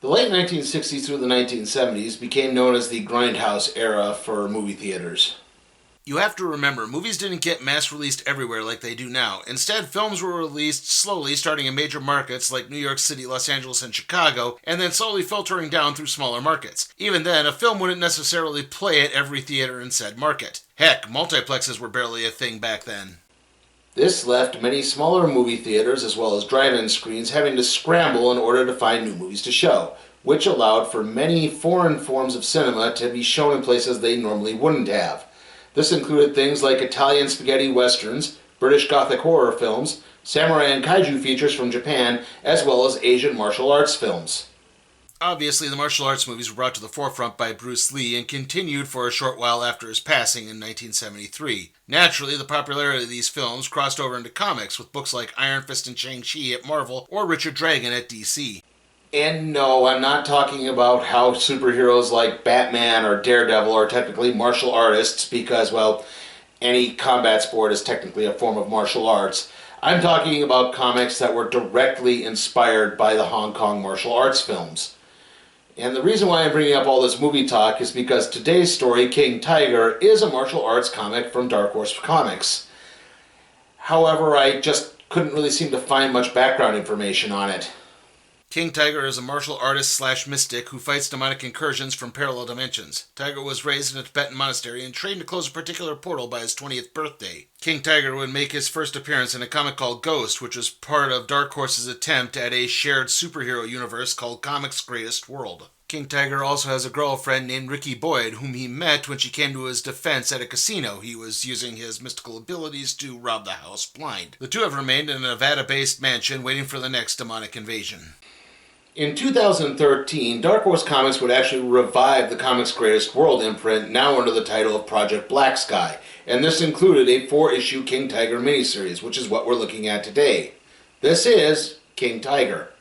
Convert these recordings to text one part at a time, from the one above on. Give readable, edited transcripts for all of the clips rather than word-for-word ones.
The late 1960s through the 1970s became known as the grindhouse era for movie theaters. You have to remember, movies didn't get mass released everywhere like they do now. Instead, films were released slowly, starting in major markets like New York City, Los Angeles, and Chicago, and then slowly filtering down through smaller markets. Even then, a film wouldn't necessarily play at every theater in said market. Heck, multiplexes were barely a thing back then. This left many smaller movie theaters as well as drive-in screens having to scramble in order to find new movies to show, which allowed for many foreign forms of cinema to be shown in places they normally wouldn't have. This included things like Italian spaghetti westerns, British Gothic horror films, samurai and kaiju features from Japan, as well as Asian martial arts films. Obviously, the martial arts movies were brought to the forefront by Bruce Lee and continued for a short while after his passing in 1973. Naturally, the popularity of these films crossed over into comics with books like Iron Fist and Shang-Chi at Marvel or Richard Dragon at DC. And no, I'm not talking about how superheroes like Batman or Daredevil are technically martial artists because, well, any combat sport is technically a form of martial arts. I'm talking about comics that were directly inspired by the Hong Kong martial arts films. And the reason why I'm bringing up all this movie talk is because today's story, King Tiger, is a martial arts comic from Dark Horse Comics. However, I just couldn't really seem to find much background information on it. King Tiger is a martial artist slash mystic who fights demonic incursions from parallel dimensions. Tiger was raised in a Tibetan monastery and trained to close a particular portal by his 20th birthday. King Tiger would make his first appearance in a comic called Ghost, which was part of Dark Horse's attempt at a shared superhero universe called Comics' Greatest World. King Tiger also has a girlfriend named Ricky Boyd, whom he met when she came to his defense at a casino. He was using his mystical abilities to rob the house blind. The two have remained in a Nevada-based mansion waiting for the next demonic invasion. In 2013, Dark Horse Comics would actually revive the Comics' Greatest World imprint, now under the title of Project Black Sky, and this included a 4-issue King Tiger miniseries, which is what we're looking at today. This is King Tiger.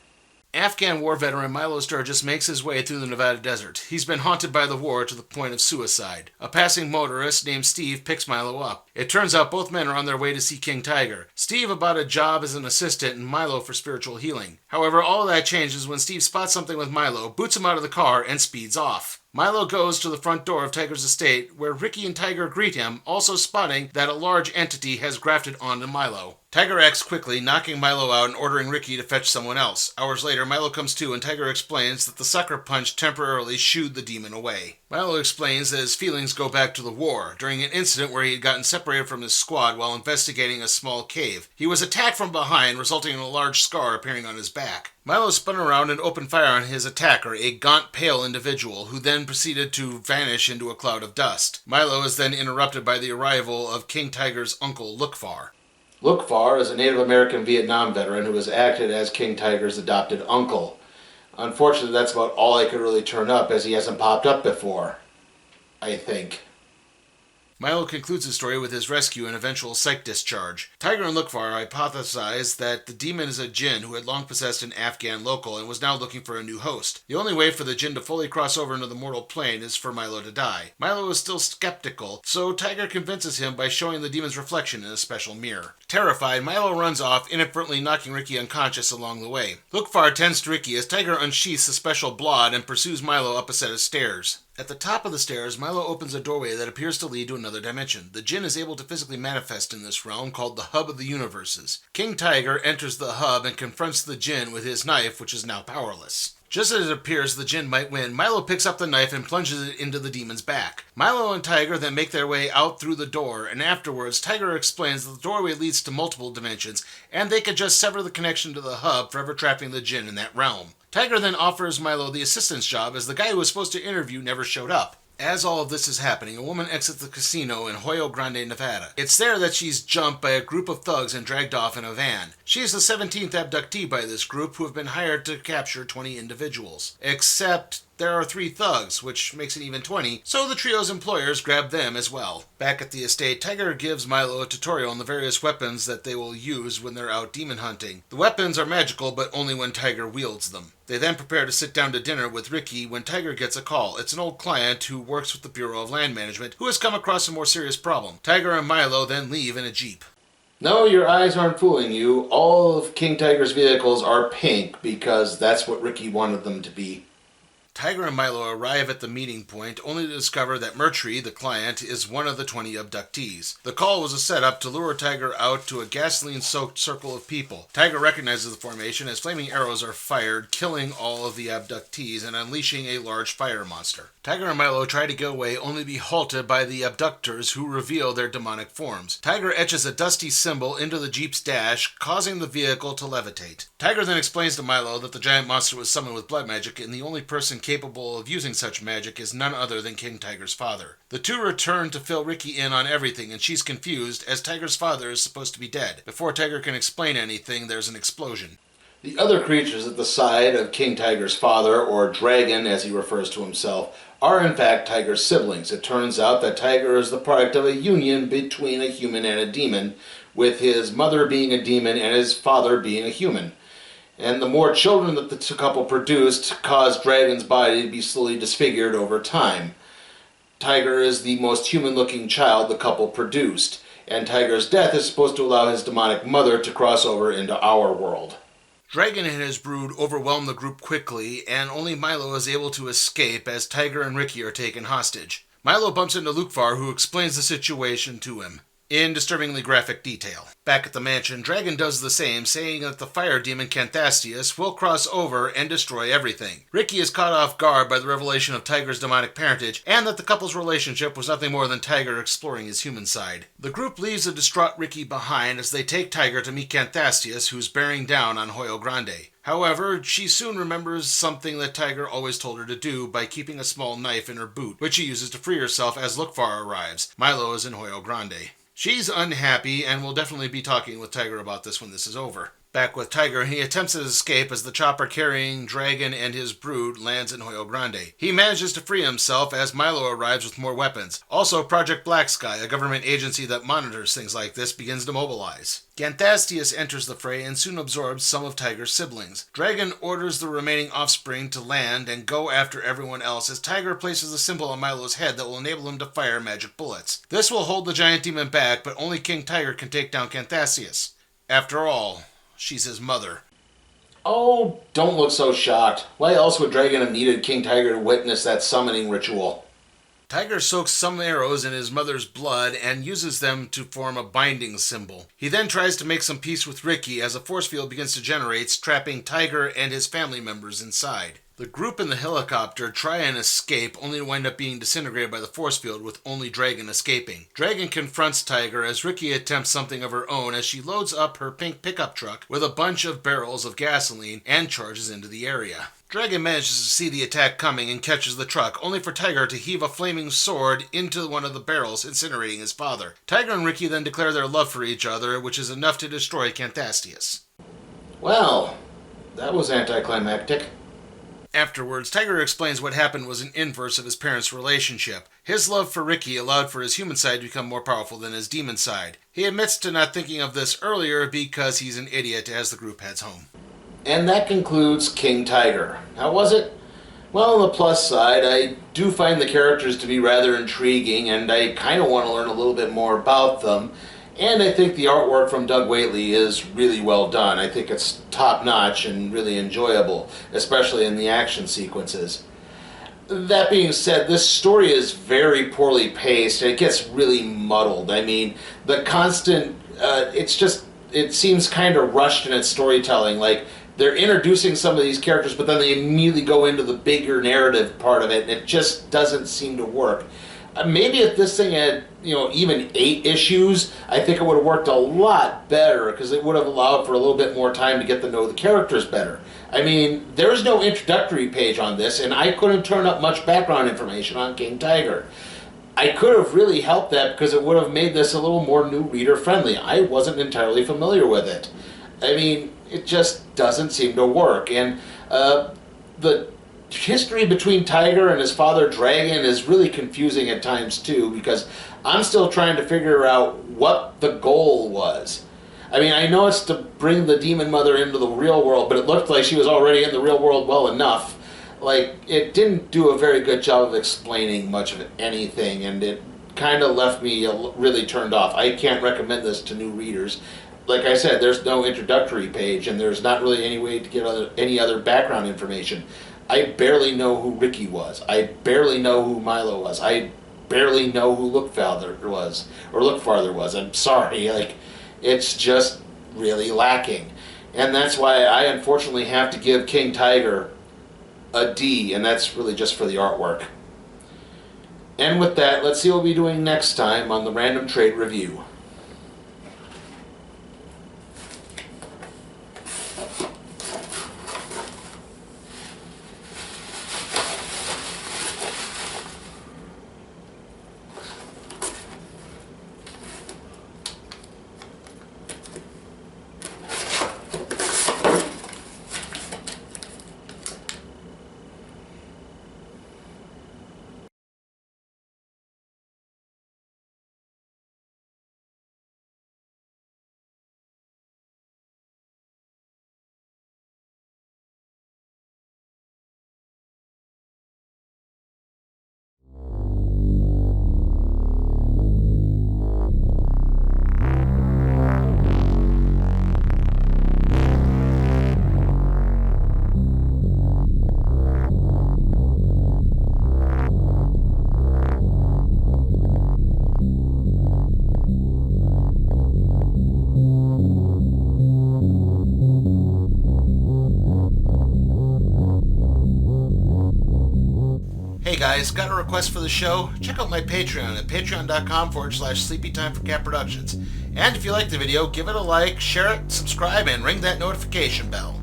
Afghan war veteran Milo Sturgis makes his way through the Nevada desert. He's been haunted by the war to the point of suicide. A passing motorist named Steve picks Milo up. It turns out both men are on their way to see King Tiger. Steve about a job as an assistant and Milo for spiritual healing. However, all of that changes when Steve spots something with Milo, boots him out of the car, and speeds off. Milo goes to the front door of Tiger's estate, where Ricky and Tiger greet him, also spotting that a large entity has grafted onto Milo. Tiger acts quickly, knocking Milo out and ordering Ricky to fetch someone else. Hours later, Milo comes to and Tiger explains that the sucker punch temporarily shooed the demon away. Milo explains that his feelings go back to the war, during an incident where he had gotten separated from his squad while investigating a small cave. He was attacked from behind, resulting in a large scar appearing on his back. Milo spun around and opened fire on his attacker, a gaunt, pale individual, who then proceeded to vanish into a cloud of dust. Milo is then interrupted by the arrival of King Tiger's uncle, Lookfar. Lookfar is a Native American Vietnam veteran who has acted as King Tiger's adopted uncle. Unfortunately, that's about all I could really turn up, as he hasn't popped up before, I think. Milo concludes his story with his rescue and eventual psych discharge. Tiger and Lookfar hypothesize that the demon is a jinn who had long possessed an Afghan local and was now looking for a new host. The only way for the jinn to fully cross over into the mortal plane is for Milo to die. Milo is still skeptical, so Tiger convinces him by showing the demon's reflection in a special mirror. Terrified, Milo runs off, inadvertently knocking Ricky unconscious along the way. Lookfar tends to Ricky as Tiger unsheaths a special blade and pursues Milo up a set of stairs. At the top of the stairs, Milo opens a doorway that appears to lead to another dimension. The Jinn is able to physically manifest in this realm called the Hub of the Universes. King Tiger enters the hub and confronts the Jinn with his knife, which is now powerless. Just as it appears the Jinn might win, Milo picks up the knife and plunges it into the demon's back. Milo and Tiger then make their way out through the door, and afterwards Tiger explains that the doorway leads to multiple dimensions, and they could just sever the connection to the hub, forever trapping the Jinn in that realm. Tiger then offers Milo the assistant's job, as the guy who was supposed to interview never showed up. As all of this is happening, a woman exits the casino in Hoyo Grande, Nevada. It's there that she's jumped by a group of thugs and dragged off in a van. She is the 17th abductee by this group, who have been hired to capture 20 individuals. Except there are 3 thugs, which makes it even 20, so the trio's employers grab them as well. Back at the estate, Tiger gives Milo a tutorial on the various weapons that they will use when they're out demon hunting. The weapons are magical, but only when Tiger wields them. They then prepare to sit down to dinner with Ricky when Tiger gets a call. It's an old client who works with the Bureau of Land Management who has come across a more serious problem. Tiger and Milo then leave in a jeep. No, your eyes aren't fooling you. All of King Tiger's vehicles are pink because that's what Ricky wanted them to be. Tiger and Milo arrive at the meeting point only to discover that Mercury, the client, is one of the 20 abductees. The call was a setup to lure Tiger out to a gasoline-soaked circle of people. Tiger recognizes the formation as flaming arrows are fired, killing all of the abductees and unleashing a large fire monster. Tiger and Milo try to get away only to be halted by the abductors who reveal their demonic forms. Tiger etches a dusty symbol into the Jeep's dash, causing the vehicle to levitate. Tiger then explains to Milo that the giant monster was summoned with blood magic and the only person capable of using such magic is none other than King Tiger's father. The two return to fill Ricky in on everything and she's confused as Tiger's father is supposed to be dead. Before Tiger can explain anything, there's an explosion. The other creatures at the side of King Tiger's father, or Dragon as he refers to himself, are in fact Tiger's siblings. It turns out that Tiger is the product of a union between a human and a demon, with his mother being a demon and his father being a human. And the more children that the couple produced caused Dragon's body to be slowly disfigured over time. Tiger is the most human-looking child the couple produced, and Tiger's death is supposed to allow his demonic mother to cross over into our world. Dragon and his brood overwhelm the group quickly, and only Milo is able to escape as Tiger and Ricky are taken hostage. Milo bumps into Lukvar, who explains the situation to him in disturbingly graphic detail. Back at the mansion, Dragon does the same, saying that the fire demon Canthastius will cross over and destroy everything. Ricky is caught off guard by the revelation of Tiger's demonic parentage, and that the couple's relationship was nothing more than Tiger exploring his human side. The group leaves a distraught Ricky behind as they take Tiger to meet Canthastius, who's bearing down on Hoyo Grande. However, she soon remembers something that Tiger always told her to do by keeping a small knife in her boot, which she uses to free herself as Lukvar arrives. Milo is in Hoyo Grande. She's unhappy and will definitely be talking with Tiger about this when this is over. Back with Tiger, he attempts to escape as the chopper carrying Dragon and his brood lands in Hoyo Grande. He manages to free himself as Milo arrives with more weapons. Also, Project Black Sky, a government agency that monitors things like this, begins to mobilize. Canthastius enters the fray and soon absorbs some of Tiger's siblings. Dragon orders the remaining offspring to land and go after everyone else as Tiger places a symbol on Milo's head that will enable him to fire magic bullets. This will hold the giant demon back, but only King Tiger can take down Canthastius. After all, she's his mother. Oh, don't look so shocked. Why else would Dragon have needed King Tiger to witness that summoning ritual? Tiger soaks some arrows in his mother's blood and uses them to form a binding symbol. He then tries to make some peace with Ricky as a force field begins to generate, trapping Tiger and his family members inside. The group in the helicopter try and escape, only to wind up being disintegrated by the force field, with only Dragon escaping. Dragon confronts Tiger as Ricky attempts something of her own as she loads up her pink pickup truck with a bunch of barrels of gasoline and charges into the area. Dragon manages to see the attack coming and catches the truck, only for Tiger to heave a flaming sword into one of the barrels, incinerating his father. Tiger and Ricky then declare their love for each other, which is enough to destroy Canthastius. Well, that was anticlimactic. Afterwards, Tiger explains what happened was an inverse of his parents' relationship. His love for Ricky allowed for his human side to become more powerful than his demon side. He admits to not thinking of this earlier because he's an idiot as the group heads home. And that concludes King Tiger. How was it? Well, on the plus side, I do find the characters to be rather intriguing, and I kind of want to learn a little bit more about them. And I think the artwork from Doug Whately is really well done. I think it's top-notch and really enjoyable, especially in the action sequences. That being said, this story is very poorly paced, and it gets really muddled. I mean, the constant, it seems kind of rushed in its storytelling. Like, they're introducing some of these characters, but then they immediately go into the bigger narrative part of it, and it just doesn't seem to work. Maybe if this thing had, even 8 issues, I think it would have worked a lot better, because it would have allowed for a little bit more time to get to know the characters better. I mean, there's no introductory page on this, and I couldn't turn up much background information on King Tiger. I could have really helped that because it would have made this a little more new reader friendly. I wasn't entirely familiar with it. I mean, it just doesn't seem to work. And the history between Tiger and his father Dragon is really confusing at times too, because I'm still trying to figure out what the goal was. I mean, I know it's to bring the demon mother into the real world, but it looked like she was already in the real world well enough. Like, it didn't do a very good job of explaining much of anything, and it kind of left me really turned off. I can't recommend this to new readers. Like I said, there's no introductory page, and there's not really any way to get any other background information. I barely know who Ricky was. I barely know who Milo was. I barely know who Lookfather was. I'm sorry, like, it's just really lacking. And that's why I unfortunately have to give King Tiger a D, and that's really just for the artwork. And with that, let's see what we'll be doing next time on the Random Trade Review. Hey guys, got a request for the show? Check out my Patreon at patreon.com/sleepytimeforcatproductions. And if you like the video, give it a like, share it, subscribe, and ring that notification bell.